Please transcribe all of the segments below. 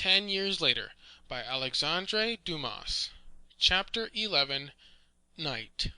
10 years later, by Alexandre Dumas. Chapter 11. Night.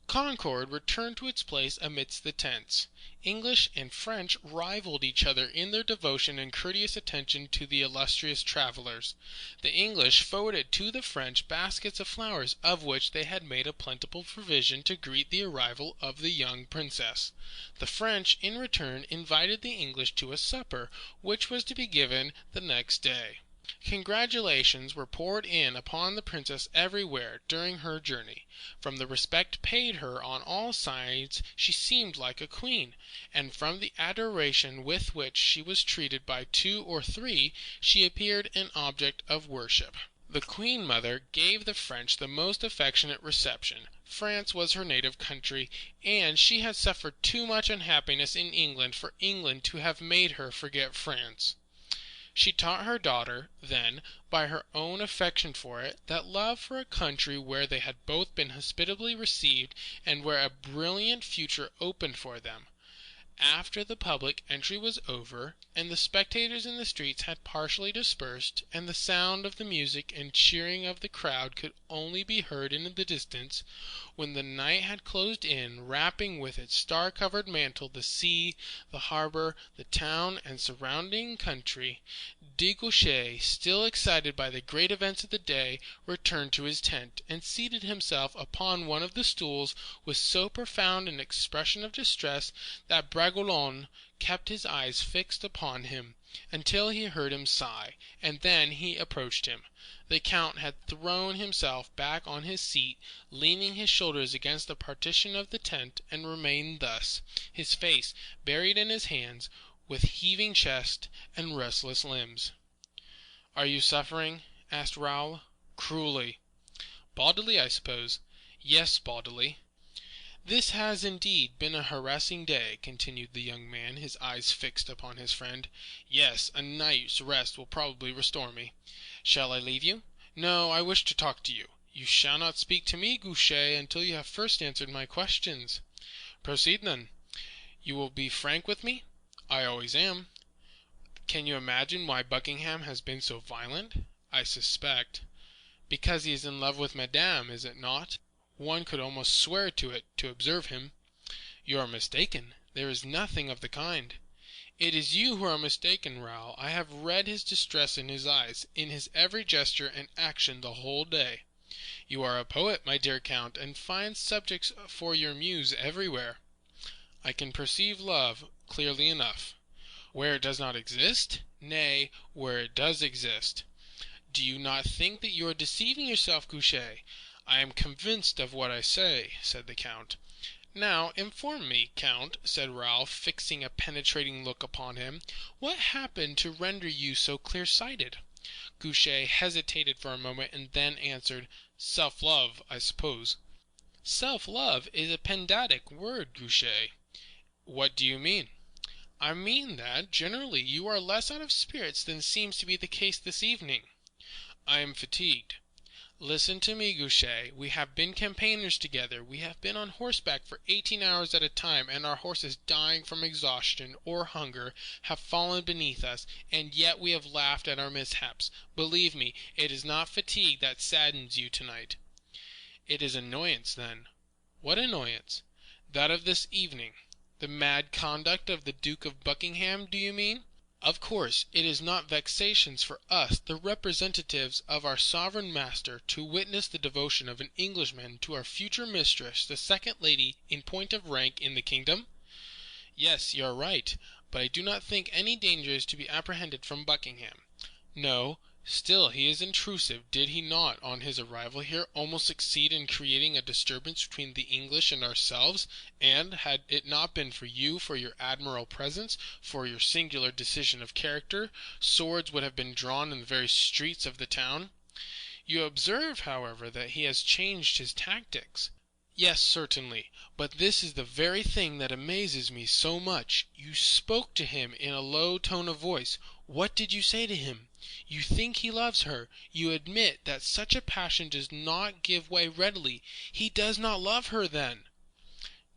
Concord returned to its place amidst the tents. English and French rivaled each other in their devotion and courteous attention to the illustrious travellers. The English forwarded to the French baskets of flowers, of which they had made a plentiful provision to greet the arrival of the young princess. The French, in return, invited the English to a supper, which was to be given the next day. Congratulations were poured in upon the princess everywhere during her journey. From the respect paid her on all sides she seemed like a queen, and from the adoration with which she was treated by 2 or 3 she appeared an object of worship. The Queen Mother gave the French the most affectionate reception. France was her native country, and she had suffered too much unhappiness in England for England to have made her forget France. She taught her daughter, then, by her own affection for it, that love for a country where they had both been hospitably received, and where a brilliant future opened for them. After the public entry was over, and the spectators in the streets had partially dispersed, and the sound of the music and cheering of the crowd could only be heard in the distance, when the night had closed in, wrapping with its star-covered mantle the sea, the harbour, the town, and surrounding country, de Guiche, still excited by the great events of the day, returned to his tent, and seated himself upon one of the stools with so profound an expression of distress that Bragelonne kept his eyes fixed upon him until he heard him sigh, and then he approached him. The Count had thrown himself back on his seat, leaning his shoulders against the partition of the tent, and remained thus, his face buried in his hands, with heaving chest and restless limbs. "Are you suffering?" asked Raoul. "Cruelly." "Bodily, I suppose?" "Yes, bodily." "This has indeed been a harassing day," continued the young man, his eyes fixed upon his friend. "Yes, a night's rest will probably restore me. Shall I leave you?" "No, I wish to talk to you." "You shall not speak to me, Gouche, until you have first answered my questions." "Proceed, then." "You will be frank with me?" "I always am." "Can you imagine why Buckingham has been so violent?" "I suspect." "Because he is in love with Madame, is it not? One could almost swear to it, to observe him." "You are mistaken. There is nothing of the kind." "It is you who are mistaken, Raoul. I have read his distress in his eyes, in his every gesture and action the whole day." "You are a poet, my dear Count, and find subjects for your muse everywhere." "I can perceive love clearly enough." "Where it does not exist?" "Nay, where it does exist." "Do you not think that you are deceiving yourself, Gouche?" "I am convinced of what I say," said the Count. "Now inform me, Count," said Raoul, fixing a penetrating look upon him, "what happened to render you so clear-sighted?" Gouche hesitated for a moment, and then answered, "Self-love, I suppose." "Self-love is a pedantic word, Gouche." "What do you mean?" "I mean that, generally, you are less out of spirits than seems to be the case this evening." "I am fatigued." "Listen to me, Gouche. We have been campaigners together. We have been on horseback for 18 hours at a time, and our horses, dying from exhaustion or hunger, have fallen beneath us, and yet we have laughed at our mishaps. Believe me, it is not fatigue that saddens you tonight." "It is annoyance, then." "What annoyance?" "That of this evening." "The mad conduct of the Duke of Buckingham, do you mean?" "Of course, it is not vexatious for us, the representatives of our sovereign master, to witness the devotion of an Englishman to our future mistress, the second lady in point of rank in the kingdom?" "Yes, you are right, but I do not think any danger is to be apprehended from Buckingham." "No, still he is intrusive. Did he not, on his arrival here, almost succeed in creating a disturbance between the English and ourselves, and, had it not been for you, for your admirable presence, for your singular decision of character, swords would have been drawn in the very streets of the town?" "You observe, however, that he has changed his tactics." "Yes, certainly, but this is the very thing that amazes me so much. You spoke to him in a low tone of voice. What did you say to him? You think he loves her. You admit that such a passion does not give way readily. He does not love her, then?"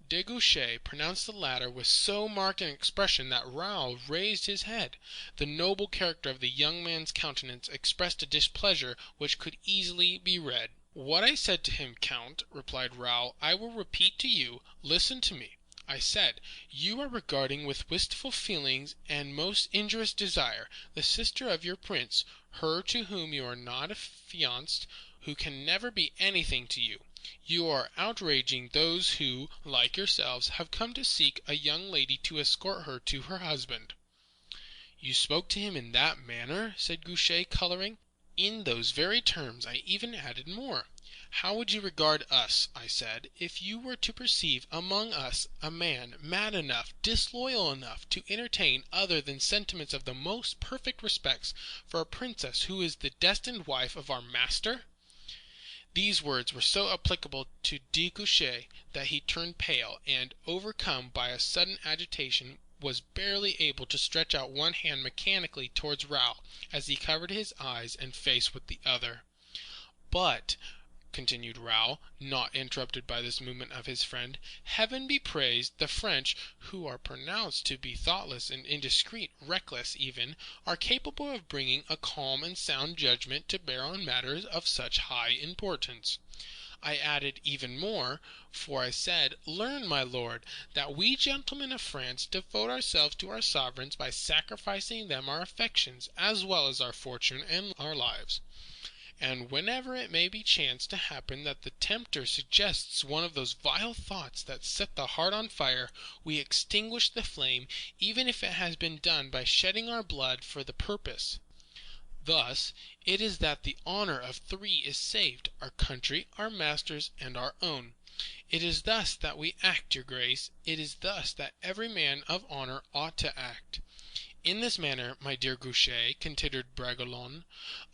De Guiche pronounced the latter with so marked an expression that Raoul raised his head. The noble character of the young man's countenance expressed a displeasure which could easily be read. "What I said to him, Count," replied Raoul, "I will repeat to you. Listen to me. I said, you are regarding with wistful feelings and most injurious desire the sister of your prince, her to whom you are not affianced, who can never be anything to you. You are outraging those who, like yourselves, have come to seek a young lady to escort her to her husband." "You spoke to him in that manner?" said Gouche, coloring. "In those very terms. I even added more. How would you regard us, I said, if you were to perceive among us a man mad enough, disloyal enough, to entertain other than sentiments of the most perfect respect for a princess who is the destined wife of our master?" These words were so applicable to De Guiche that he turned pale, and, overcome by a sudden agitation, was barely able to stretch out one hand mechanically towards Raoul, as he covered his eyes and face with the other. "But," continued Raoul, not interrupted by this movement of his friend, "heaven be praised, the French, who are pronounced to be thoughtless and indiscreet, reckless even, are capable of bringing a calm and sound judgment to bear on matters of such high importance." I added even more, for I said, "Learn, my lord, that we gentlemen of France devote ourselves to our sovereigns by sacrificing them our affections, as well as our fortune and our lives. And whenever it may be chance to happen that the tempter suggests one of those vile thoughts that set the heart on fire, we extinguish the flame, even if it has been done by shedding our blood for the purpose. Thus it is that the honor of three is saved, our country, our masters, and our own. It is thus that we act, your grace. It is thus that every man of honor ought to act. In this manner, my dear Gouche," continued Bragelonne,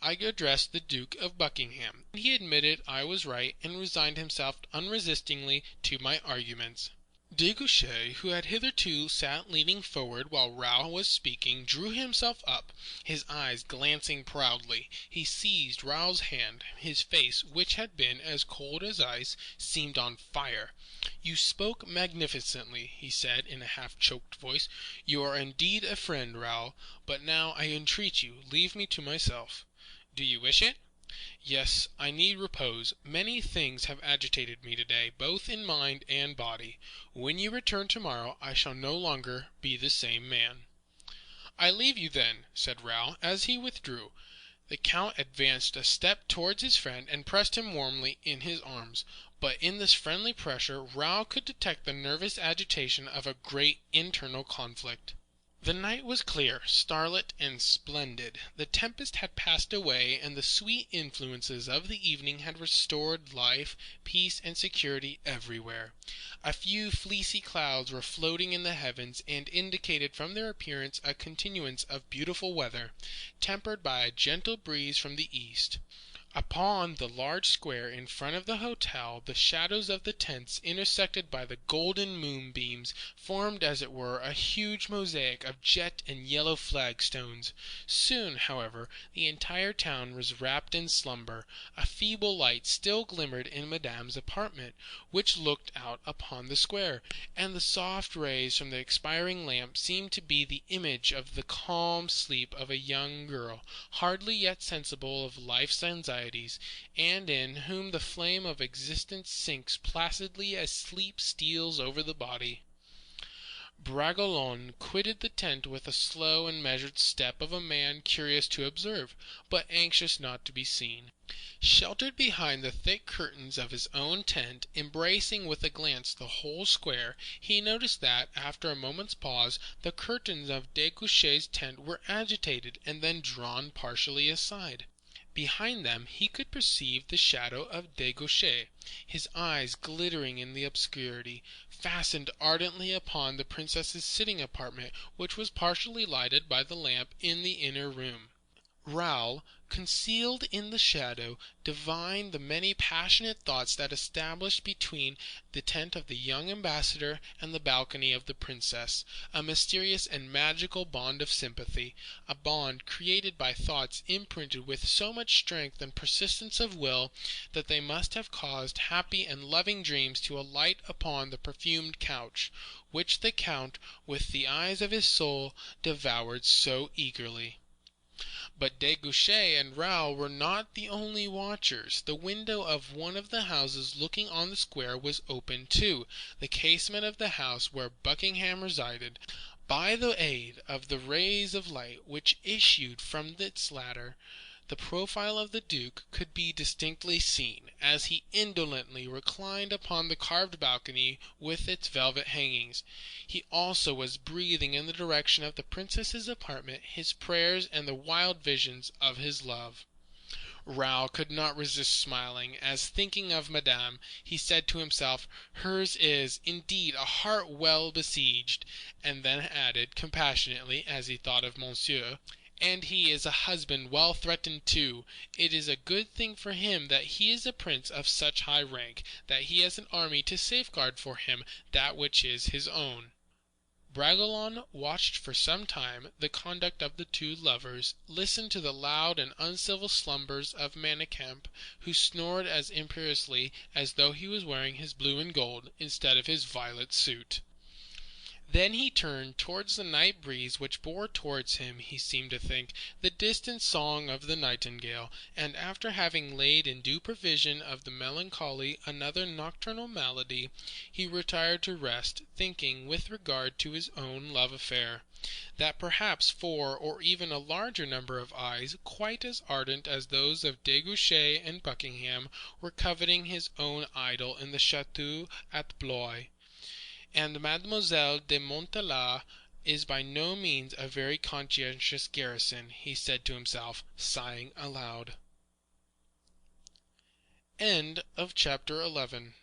"I addressed the Duke of Buckingham. He admitted I was right, and resigned himself unresistingly to my arguments." De Guiche, who had hitherto sat leaning forward while Raoul was speaking, drew himself up, his eyes glancing proudly. He seized Raoul's hand. His face, which had been as cold as ice, seemed on fire. "You spoke magnificently," he said, in a half-choked voice. "You are indeed a friend, Raoul. But now, I entreat you, leave me to myself." "Do you wish it?" "Yes, I need repose. Many things have agitated me today, both in mind and body. When you return tomorrow, I shall no longer be the same man." "I leave you, then," said Raoul, as he withdrew. The Count advanced a step towards his friend and pressed him warmly in his arms. But in this friendly pressure Raoul could detect the nervous agitation of a great internal conflict. The night was clear, starlit, and splendid. The tempest had passed away, and the sweet influences of the evening had restored life, peace, and security everywhere. A few fleecy clouds were floating in the heavens, and indicated from their appearance a continuance of beautiful weather, tempered by a gentle breeze from the east. Upon the large square in front of the hotel, the shadows of the tents, intersected by the golden moonbeams, formed as it were a huge mosaic of jet and yellow flagstones. Soon, however, the entire town was wrapped in slumber. A feeble light still glimmered in Madame's apartment, which looked out upon the square, and the soft rays from the expiring lamp seemed to be the image of the calm sleep of a young girl, hardly yet sensible of life's anxieties, and in whom the flame of existence sinks placidly as sleep steals over the body. Bragelonne quitted the tent with the slow and measured step of a man curious to observe, but anxious not to be seen. Sheltered behind the thick curtains of his own tent, embracing with a glance the whole square, he noticed that, after a moment's pause, the curtains of De Guiche's tent were agitated and then drawn partially aside. Behind them he could perceive the shadow of De Guiche, his eyes glittering in the obscurity, fastened ardently upon the princess's sitting apartment, which was partially lighted by the lamp in the inner room. Raoul, concealed in the shadow, divined the many passionate thoughts that established between the tent of the young ambassador and the balcony of the princess a mysterious and magical bond of sympathy, a bond created by thoughts imprinted with so much strength and persistence of will that they must have caused happy and loving dreams to alight upon the perfumed couch, which the count, with the eyes of his soul, devoured so eagerly. But De Guiche and Raoul were not the only watchers. The window of one of the houses looking on the square was open too. The casement of the house where Buckingham resided, by the aid of the rays of light which issued from its ladder, the profile of the Duke could be distinctly seen, as he indolently reclined upon the carved balcony with its velvet hangings. He also was breathing in the direction of the princess's apartment his prayers and the wild visions of his love. Raoul could not resist smiling, as, thinking of Madame, he said to himself, "Hers is, indeed, a heart well besieged," and then added, compassionately, as he thought of Monsieur, "and he is a husband well threatened too. It is a good thing for him that he is a prince of such high rank, that he has an army to safeguard for him that which is his own." Bragelonne watched for some time the conduct of the two lovers, listened to the loud and uncivil slumbers of Manicamp, who snored as imperiously as though he was wearing his blue and gold instead of his violet suit. Then he turned towards the night breeze, which bore towards him, he seemed to think, the distant song of the nightingale, and after having laid in due provision of the melancholy another nocturnal melody, he retired to rest, thinking, with regard to his own love affair, that perhaps four or even a larger number of eyes, quite as ardent as those of De Guiche and Buckingham, were coveting his own idol in the château at Blois. And Mademoiselle de Montalais is by no means a very conscientious garrison, he said to himself, sighing aloud. Chapter 11.